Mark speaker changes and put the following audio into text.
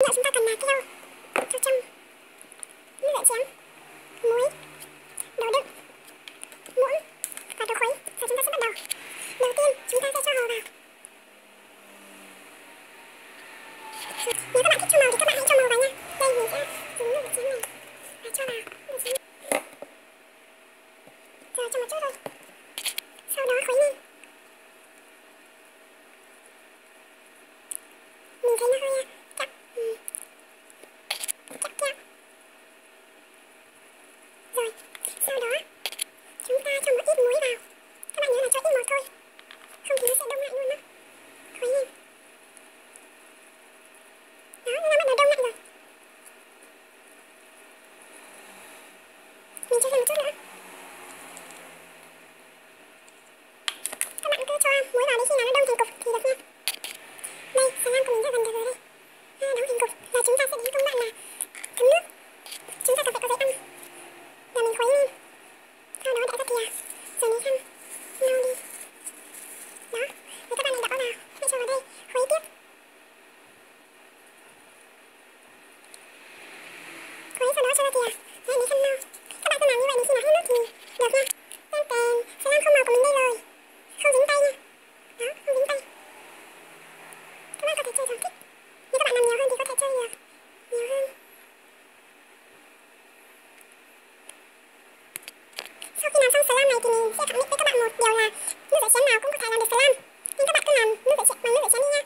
Speaker 1: liệu chúng ta cần là keo cho trong nước rửa chén, muối, đồ đựng, muỗng và đồ khuấy. Và chúng ta sẽ bắt đầu. Đầu tiên chúng ta sẽ cho hồ vào. Nếu các bạn thích cho màu thì các bạn hãy cho màu vào nha. Đây mình sẽ dùng nước rửa chén này và cho vào nước rửa chén. Rồi cho một chút thôi. Sau đó khuấy lên. Mình thấy nó hơi chắc keo. Rồi sau đó chúng ta cho một ít muối vào. Các bạn nhớ là cho ít một thôi, không thì nó sẽ đông lại luôn đó. Khuấy lên. Đó, nó đã bắt đầu đông lại rồi. Mình cho thêm một chút nữa. Các bạn cứ cho muối vào đến khi nào nó đông thành cục thì được nha. Đây, xà lam của mình đã gần được rồi đây. Nó đông thành cục và chúng ta sẽ đến công đoạn là thấm nước. Chúng ta cần phải có giấy ăn và mình khuấy lên. Sau đó để ra thìa rồi lấy khăn lau đi. Đó, rồi các bạn này đổ vào, hãy cho vào đây, khuấy tiếp. Khuấy sau đó cho ra thìa, rồi lấy khăn lau. Các bạn cứ làm như vậy đến khi nào hết nước thì được nha. Tên tèn, xà lam không màu của mình đây rồi, không dính tay nha. Đó, không dính tay. Các bạn có thể chơi theo thích. Nếu các bạn làm nhiều hơn thì có thể chơi được nhiều hơn. Sau khi làm xong slime này thì mình sẽ khẳng định với các bạn một điều là nước rửa chén nào cũng có thể làm được slime. Nên các bạn cứ làm nước rửa chén bằng nước rửa chén đi nha.